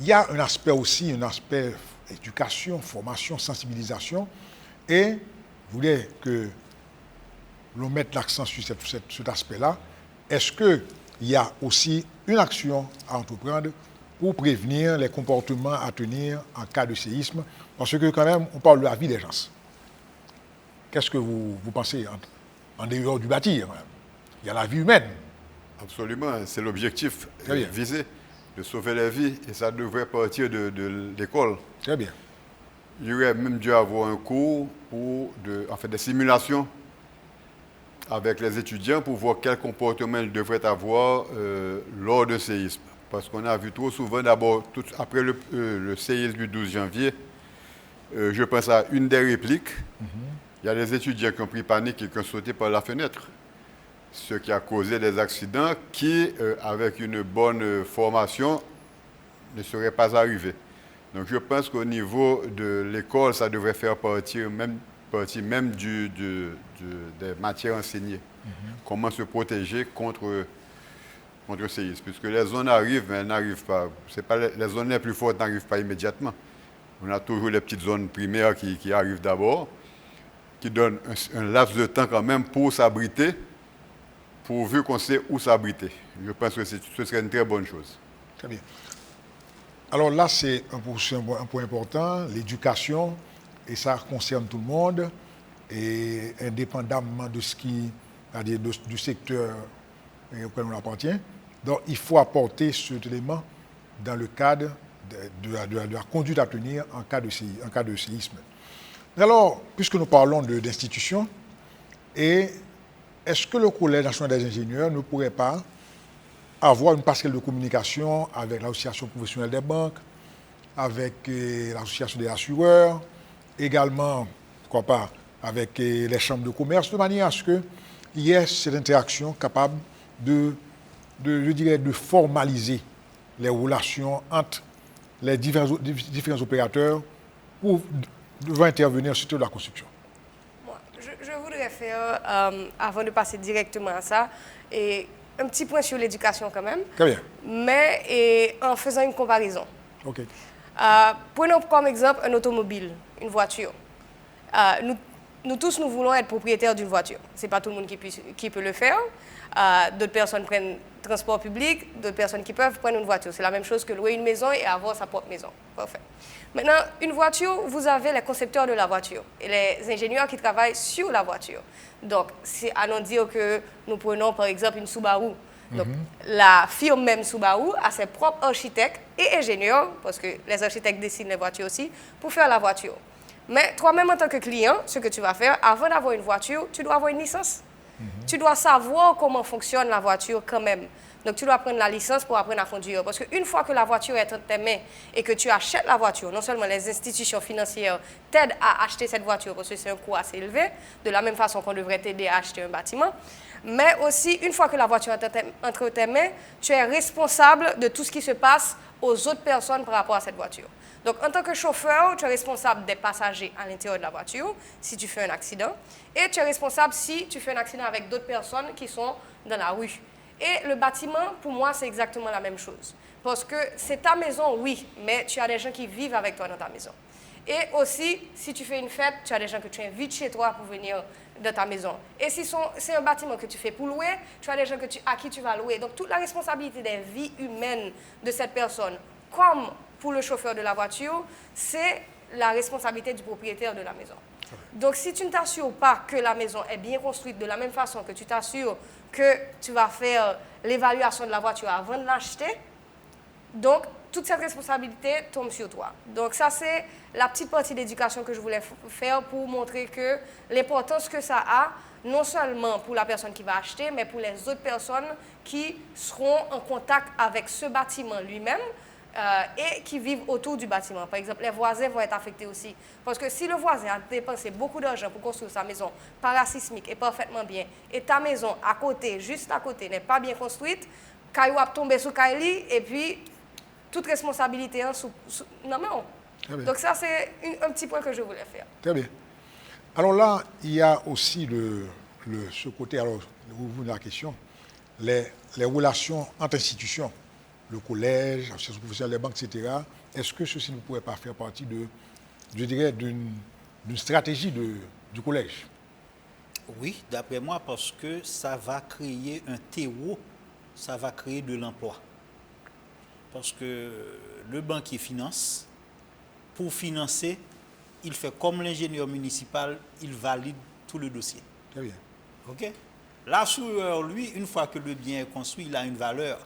il y a un aspect aussi, un aspect éducation, formation, sensibilisation, et je voulais que l'on mette l'accent sur cet aspect-là. Est-ce qu'il y a aussi une action à entreprendre pour prévenir les comportements à tenir en cas de séisme? Parce que quand même, on parle de la vie des gens. Qu'est-ce que vous pensez en dehors du bâtir? Il y a la vie humaine. Absolument, c'est l'objectif visé. De sauver la vie, et ça devrait partir de l'école. Très bien. Il y aurait même dû avoir un cours des simulations avec les étudiants pour voir quel comportement ils devraient avoir lors d'un séisme. Parce qu'on a vu trop souvent, d'abord, après le séisme du 12 janvier, je pense à une des répliques, il y a des étudiants qui ont pris panique et qui ont sauté par la fenêtre. Ce qui a causé des accidents qui, avec une bonne formation, ne seraient pas arrivés. Donc je pense qu'au niveau de l'école, ça devrait faire partie même des matières enseignées. Comment se protéger contre le séisme. Puisque les zones arrivent, mais elles n'arrivent pas. Les zones les plus fortes n'arrivent pas immédiatement. On a toujours les petites zones primaires qui arrivent d'abord, qui donnent un laps de temps quand même pour s'abriter, pourvu qu'on sait où s'abriter. Je pense que ce serait une très bonne chose. Très bien. Alors là, c'est un point important, l'éducation, et ça concerne tout le monde, et indépendamment de ce qui, c'est-à-dire du secteur auquel on appartient. Donc, il faut apporter cet élément dans le cadre de la conduite à tenir en cas de séisme. Alors, puisque nous parlons d'institutions, est-ce que le Collège national des ingénieurs ne pourrait pas avoir une passerelle de communication avec l'association professionnelle des banques, avec l'association des assureurs, également, pourquoi pas, avec les chambres de commerce, de manière à ce qu'il y ait cette interaction capable de formaliser les relations entre les différents opérateurs pour devoir intervenir sur la construction. Je voudrais faire, avant de passer directement à ça, un petit point sur l'éducation quand même. Très bien. Mais en faisant une comparaison. OK. Prenons comme exemple un automobile, une voiture. Nous tous, nous voulons être propriétaires d'une voiture. Ce n'est pas tout le monde qui peut le faire. D'autres personnes prennent transport public, d'autres personnes qui peuvent prendre une voiture. C'est la même chose que louer une maison et avoir sa propre maison. Parfait. Maintenant, une voiture, vous avez les concepteurs de la voiture et les ingénieurs qui travaillent sur la voiture. Donc, c'est à nous dire que nous prenons par exemple une Subaru. Donc, la firme même Subaru a ses propres architectes et ingénieurs, parce que les architectes dessinent les voitures aussi, pour faire la voiture. Mais toi-même en tant que client, ce que tu vas faire, avant d'avoir une voiture, tu dois avoir une licence. Tu dois savoir comment fonctionne la voiture quand même. Donc, tu dois prendre la licence pour apprendre à conduire. Parce qu'une fois que la voiture est entre tes mains et que tu achètes la voiture, non seulement les institutions financières t'aident à acheter cette voiture parce que c'est un coût assez élevé, de la même façon qu'on devrait t'aider à acheter un bâtiment, mais aussi, une fois que la voiture est entre tes mains, tu es responsable de tout ce qui se passe aux autres personnes par rapport à cette voiture. Donc, en tant que chauffeur, tu es responsable des passagers à l'intérieur de la voiture si tu fais un accident. Et tu es responsable si tu fais un accident avec d'autres personnes qui sont dans la rue. Et le bâtiment, pour moi, c'est exactement la même chose. Parce que c'est ta maison, oui, mais tu as des gens qui vivent avec toi dans ta maison. Et aussi, si tu fais une fête, tu as des gens que tu invites chez toi pour venir dans ta maison. Et si c'est un bâtiment que tu fais pour louer, tu as des gens à qui tu vas louer. Donc, toute la responsabilité des vies humaines de cette personne, comme pour le chauffeur de la voiture, c'est la responsabilité du propriétaire de la maison. Donc, si tu ne t'assures pas que la maison est bien construite de la même façon que tu t'assures que tu vas faire l'évaluation de la voiture avant de l'acheter, donc, toute cette responsabilité tombe sur toi. Donc, ça, c'est la petite partie d'éducation que je voulais faire pour montrer que l'importance que ça a, non seulement pour la personne qui va acheter, mais pour les autres personnes qui seront en contact avec ce bâtiment lui-même et qui vivent autour du bâtiment. Par exemple, les voisins vont être affectés aussi. Parce que si le voisin a dépensé beaucoup d'argent pour construire sa maison parasismique et parfaitement bien, et ta maison à côté, juste à côté, n'est pas bien construite, caillou a tombé sous caillou et puis toute responsabilité non, non. Donc ça, c'est un petit point que je voulais faire. Très bien. Alors là, il y a aussi ce côté, alors vous venez à la question, les relations entre institutions, le collège, l'association professionnelle, les banques, etc. Est-ce que ceci ne pourrait pas faire partie d'une stratégie du collège? Oui, d'après moi, parce que ça va créer un terreau, ça va créer de l'emploi. Parce que le banquier finance, pour financer, il fait comme l'ingénieur municipal, il valide tout le dossier. Très bien. OK? L'assureur, lui, une fois que le bien est construit, il a une valeur.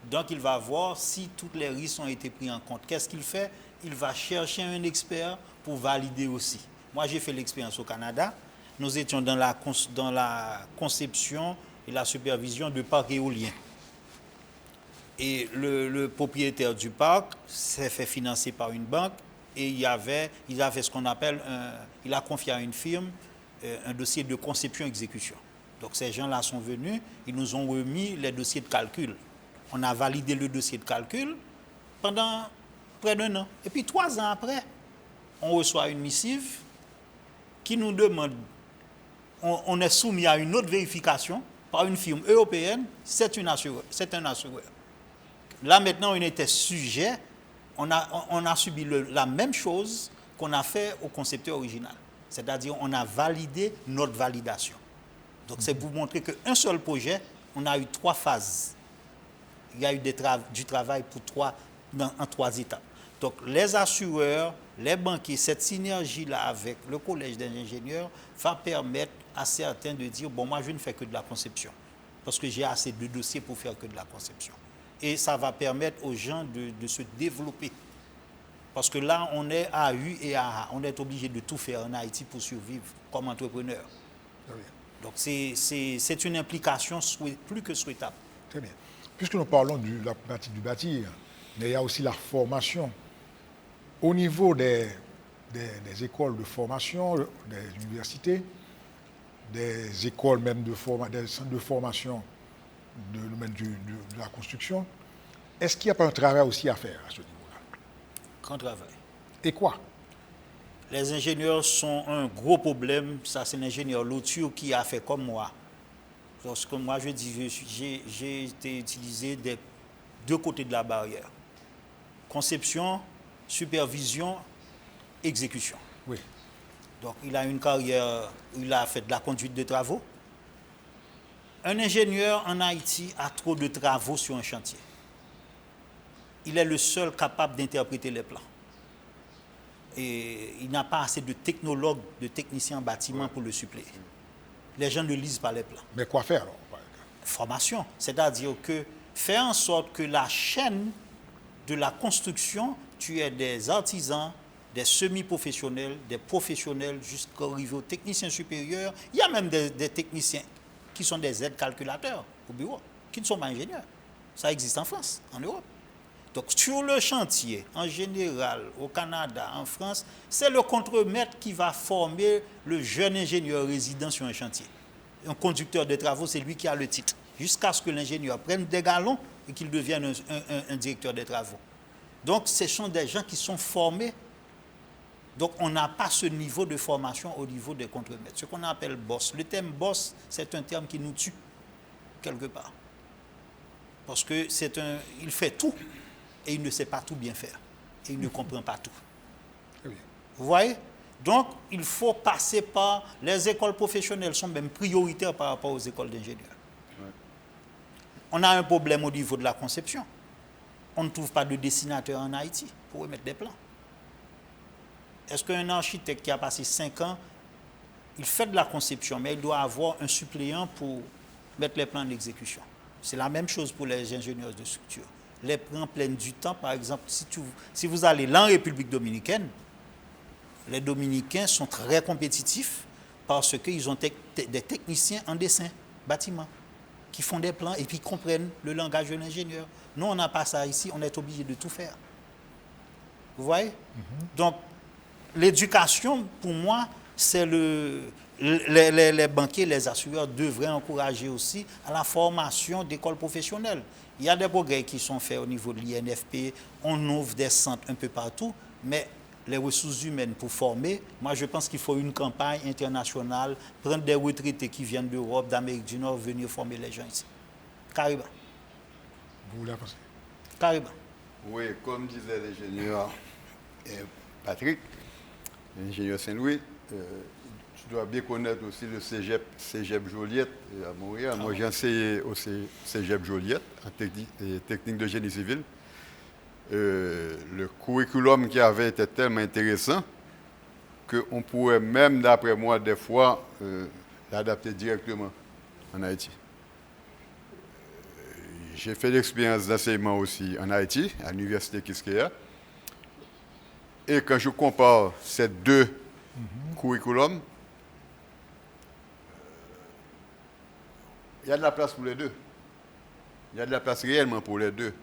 Donc, il va voir si tous les risques ont été pris en compte. Qu'est-ce qu'il fait? Il va chercher un expert pour valider aussi. Moi, j'ai fait l'expérience au Canada. nous étions dans la conception et la supervision de parcs éoliens. Et le propriétaire du parc s'est fait financer par une banque et il a fait ce qu'on appelle, il a confié à une firme un dossier de conception-exécution. Donc ces gens-là sont venus, ils nous ont remis les dossiers de calcul. On a validé le dossier de calcul pendant près d'1 an. Et puis 3 ans après, on reçoit une missive qui nous demande, on est soumis à une autre vérification par une firme européenne, c'est un assureur. Là maintenant, on était sujet, on a subi la même chose qu'on a fait au concepteur original. C'est-à-dire on a validé notre validation. Donc c'est pour montrer qu'un seul projet, on a eu 3 phases. Il y a eu du travail en 3 étapes. Donc les assureurs, les banquiers, cette synergie-là avec le collège d'ingénieurs va permettre à certains de dire, bon, moi je ne fais que de la conception, parce que j'ai assez de dossiers pour faire que de la conception. Et ça va permettre aux gens de se développer. Parce que là, on est à U et à A. On est obligé de tout faire en Haïti pour survivre comme entrepreneur. Très bien. Donc c'est une implication plus que souhaitable. Très bien. Puisque nous parlons de la pratique du bâtir, mais il y a aussi la formation. Au niveau des écoles de formation, des universités, des écoles même des centres de formation de la construction, est-ce qu'il n'y a pas un travail aussi à faire à ce niveau-là? Grand travail. Et quoi? Les ingénieurs sont un gros problème. Ça, c'est l'ingénieur Loture qui a fait comme moi. Parce que moi, je dis, j'ai été utilisé des 2 côtés de la barrière. Conception, supervision, exécution. Oui. Donc, il a une carrière où il a fait de la conduite de travaux. Un ingénieur en Haïti a trop de travaux sur un chantier. Il est le seul capable d'interpréter les plans. Et il n'a pas assez de technologues, de techniciens en bâtiment pour le suppléer. Les gens ne lisent pas les plans. Mais quoi faire alors? Formation, c'est-à-dire que faire en sorte que la chaîne de la construction, tu aies des artisans, des semi-professionnels, des professionnels jusqu'arriver aux techniciens supérieurs. Il y a même des techniciens qui sont des aides calculateurs au bureau, qui ne sont pas ingénieurs. Ça existe en France, en Europe. Donc sur le chantier, en général, au Canada, en France, c'est le contremaître qui va former le jeune ingénieur résident sur un chantier. Un conducteur de travaux, c'est lui qui a le titre, jusqu'à ce que l'ingénieur prenne des galons et qu'il devienne un directeur des travaux. Donc ce sont des gens qui sont formés. Donc on n'a pas ce niveau de formation au niveau des contremaîtres. Ce qu'on appelle boss. Le terme boss, c'est un terme qui nous tue, quelque part. Parce que il fait tout. Et il ne sait pas tout bien faire. Et il ne comprend pas tout. Oui. Vous voyez? Donc, il faut passer par... Les écoles professionnelles sont même prioritaires par rapport aux écoles d'ingénieurs. Ouais. On a un problème au niveau de la conception. On ne trouve pas de dessinateur en Haïti pour remettre des plans. Est-ce qu'un architecte qui a passé 5 ans, il fait de la conception, mais il doit avoir un suppléant pour mettre les plans en exécution? C'est la même chose pour les ingénieurs de structure. Les plans prennent du temps. Par exemple, si vous allez là en République dominicaine, les Dominicains sont très compétitifs parce qu'ils ont des techniciens en dessin, bâtiment, qui font des plans et qui comprennent le langage de l'ingénieur. Nous, on n'a pas ça ici, on est obligé de tout faire. Vous voyez? Donc, l'éducation, pour moi, c'est les banquiers, les assureurs devraient encourager aussi à la formation d'écoles professionnelles. Il y a des progrès qui sont faits au niveau de l'INFP, on ouvre des centres un peu partout, mais les ressources humaines pour former, moi je pense qu'il faut une campagne internationale, prendre des retraités qui viennent d'Europe, d'Amérique du Nord, venir former les gens ici. Carrément. Vous voulez penser? Carrément. Oui, comme disait l'ingénieur Patrick, l'ingénieur Saint-Louis, tu dois bien connaître aussi le Cégep Joliette à Montréal. Moi, j'ai enseigné au Cégep Joliette en technique de génie civil. Le curriculum qu'il y avait était tellement intéressant qu'on pourrait même, d'après moi, des fois, l'adapter directement en Haïti. J'ai fait l'expérience d'enseignement aussi en Haïti, à l'université Quisqueya. Et quand je compare ces 2 curriculums, y a de la place pour les deux. Il y a de la place réellement pour les deux.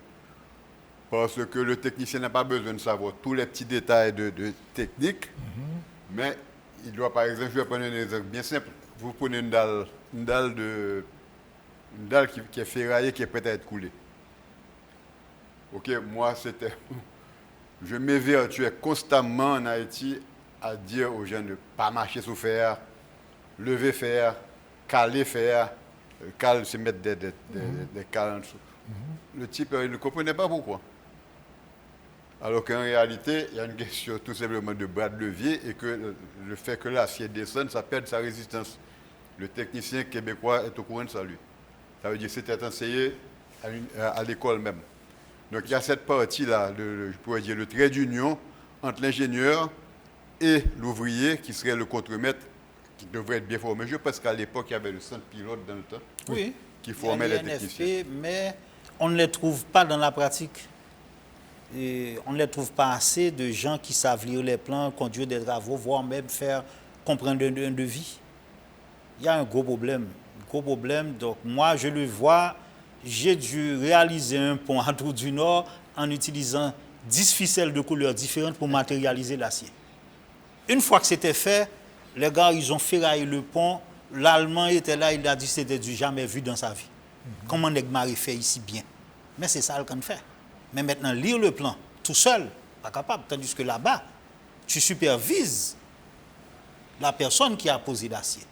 Parce que le technicien n'a pas besoin de savoir tous les petits détails de technique, mais il doit, par exemple, je vais prendre un exemple bien simple. Vous prenez une dalle qui est ferraillée, qui est prête à être coulée. Ok, moi, je m'évertuais constamment en Haïti à dire aux gens de ne pas marcher sous fer, lever fer, caler fer, c'est mettre des cales en dessous. Le type, il ne comprenait pas pourquoi. Alors qu'en réalité, il y a une question tout simplement de bras de levier et que le fait que l'acier descende, ça perd sa résistance. Le technicien québécois est au courant de ça, lui. Ça veut dire que c'était enseigné à l'école même. Donc il y a cette partie-là, je pourrais dire le trait d'union entre l'ingénieur et l'ouvrier qui serait le contremaître, qui devrait être bien formé. Je pense qu'à l'époque, il y avait le centre pilote dans le temps qui formait les techniciens. Mais on ne les trouve pas dans la pratique. Et on ne les trouve pas assez de gens qui savent lire les plans, conduire des travaux, voire même faire comprendre un devis. Il y a un gros problème. Donc moi, je le vois, j'ai dû réaliser un pont à Tour du Nord en utilisant 10 ficelles de couleurs différentes pour matérialiser l'acier. Une fois que c'était fait, les gars, ils ont ferraillé le pont. L'Allemand était là, il a dit que c'était du jamais vu dans sa vie. Comment Negmari fait ici bien? Mais c'est ça qu'on fait. Mais maintenant, lire le plan tout seul, pas capable. Tandis que là-bas, tu supervises la personne qui a posé l'acier.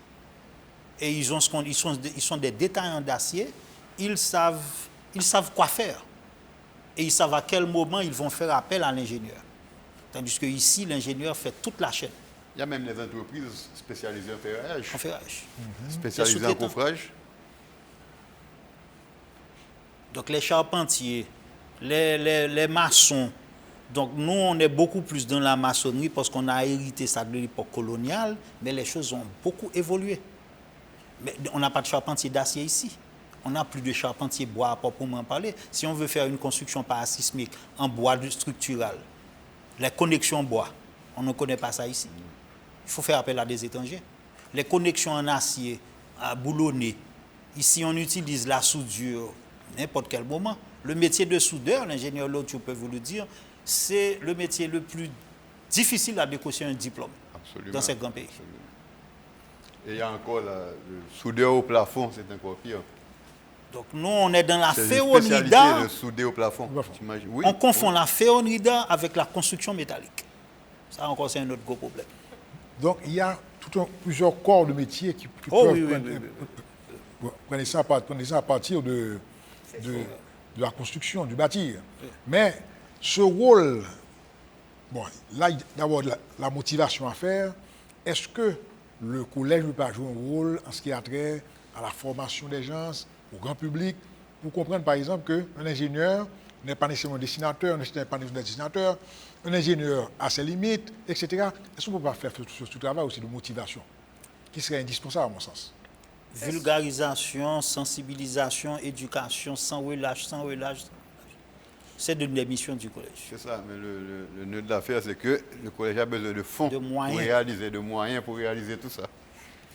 Et ils sont des détaillants d'acier. Ils savent quoi faire. Et ils savent à quel moment ils vont faire appel à l'ingénieur. Tandis que ici, l'ingénieur fait toute la chaîne. Il y a même des entreprises spécialisées en ferraillage. En ferraillage. Spécialisées en coffrage. Donc les charpentiers, les maçons. Donc nous, on est beaucoup plus dans la maçonnerie parce qu'on a hérité ça de l'époque coloniale, mais les choses ont beaucoup évolué. Mais on n'a pas de charpentier d'acier ici. On n'a plus de charpentier bois à proprement parler. Si on veut faire une construction parasismique en bois structural, les connexions bois, on ne connaît pas ça ici. Il faut faire appel à des étrangers. Les connexions en acier, à boulonner, ici on utilise la soudure n'importe quel moment. Le métier de soudeur, l'ingénieur Lotio peut vous le dire, c'est le métier le plus difficile à décrocher un diplôme. Absolument, dans ces grands pays. Absolument. Et il y a encore le soudeur au plafond, c'est encore pire. Donc nous, on est dans la féonrida. C'est le souder au plafond. Oui, on confond la féonrida avec la construction métallique. Ça encore, c'est un autre gros problème. Donc il y a plusieurs corps de métiers qui peuvent prendre ça à partir de la construction, du bâtir. Oui. Mais ce rôle, bon, là, d'abord, la motivation à faire, est-ce que le collège ne peut pas jouer un rôle en ce qui a trait à la formation des gens, au grand public, pour comprendre, par exemple, qu'un ingénieur n'est pas nécessairement un dessinateur, n'est pas nécessairement un dessinateur, un ingénieur a ses limites, etc. Est-ce qu'on ne peut pas faire ce travail aussi de motivation, qui serait indispensable, à mon sens? Vulgarisation, sensibilisation, éducation, sans relâche. C'est une des missions du collège. C'est ça, mais le nœud de l'affaire, c'est que le collège a besoin de fonds, de moyens pour réaliser tout ça.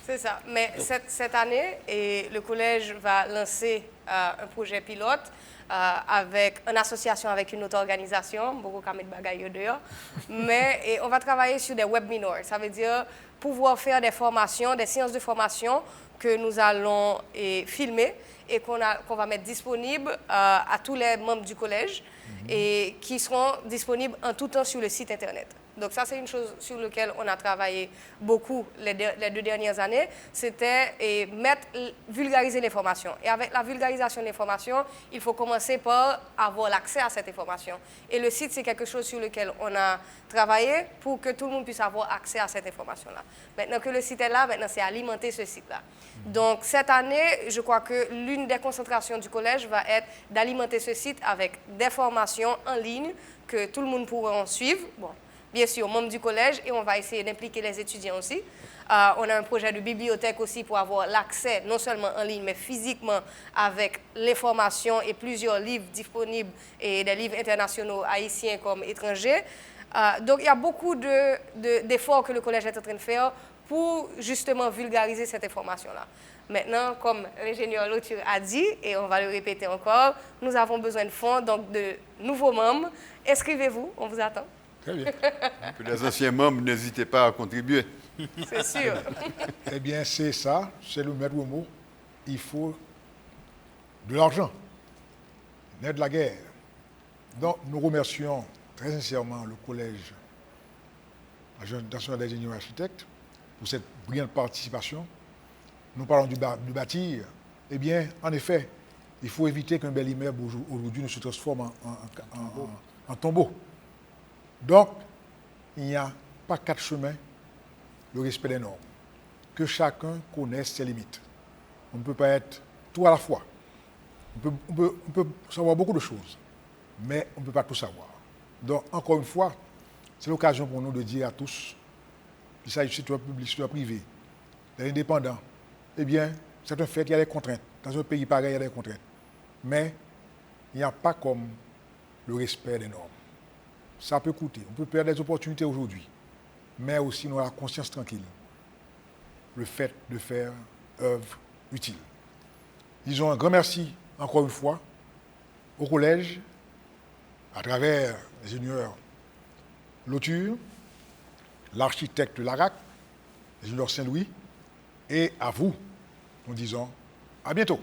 C'est ça. Mais cette année, le collège va lancer un projet pilote avec une association avec une autre organisation, beaucoup de bagaille dehors. Mais on va travailler sur des webinars. Ça veut dire pouvoir faire des formations, des séances de formation que nous allons filmer et qu'on va mettre disponibles à tous les membres du collège et qui seront disponibles en tout temps sur le site internet. Donc ça, c'est une chose sur laquelle on a travaillé beaucoup les 2 dernières années, c'était vulgariser l'information. Et avec la vulgarisation de l'information, il faut commencer par avoir l'accès à cette information. Et le site, c'est quelque chose sur lequel on a travaillé pour que tout le monde puisse avoir accès à cette information-là. Maintenant que le site est là, maintenant c'est alimenter ce site-là. Donc cette année, je crois que l'une des concentrations du collège va être d'alimenter ce site avec des formations en ligne que tout le monde pourra en suivre. Bon, bien sûr, membres du collège, et on va essayer d'impliquer les étudiants aussi. On a un projet de bibliothèque aussi pour avoir l'accès, non seulement en ligne, mais physiquement, avec l'information et plusieurs livres disponibles, et des livres internationaux haïtiens comme étrangers. Donc, il y a beaucoup d'efforts que le collège est en train de faire pour justement vulgariser cette information-là. Maintenant, comme l'ingénieur Lauture a dit, et on va le répéter encore, nous avons besoin de fonds, donc de nouveaux membres. Inscrivez-vous, on vous attend. Très bien. Que les anciens membres, n'hésitez pas à contribuer. C'est sûr. Eh bien, c'est ça, c'est le maître mot. Il faut de l'argent, n'est de la guerre. Donc, nous remercions très sincèrement le Collège national des ingénieurs et architectes pour cette brillante participation. Nous parlons du bâtir. Eh bien, en effet, il faut éviter qu'un bel immeuble aujourd'hui ne se transforme en tombeau. Donc, il n'y a pas 4 chemins, le respect des normes. Que chacun connaisse ses limites. On ne peut pas être tout à la fois. On peut savoir beaucoup de choses, mais on ne peut pas tout savoir. Donc, encore une fois, c'est l'occasion pour nous de dire à tous, qu'il s'agisse du secteur public, du secteur privé, des indépendants, eh bien, c'est un fait, il y a des contraintes. Dans un pays pareil, il y a des contraintes. Mais il n'y a pas comme le respect des normes. Ça peut coûter. On peut perdre des opportunités aujourd'hui, mais aussi nous avons la conscience tranquille. Le fait de faire œuvre utile. Disons un grand merci, encore une fois, au collège, à travers l'ingénieur Lauture, l'architecte Larac, l'ingénieur Saint-Louis, et à vous, nous disons à bientôt.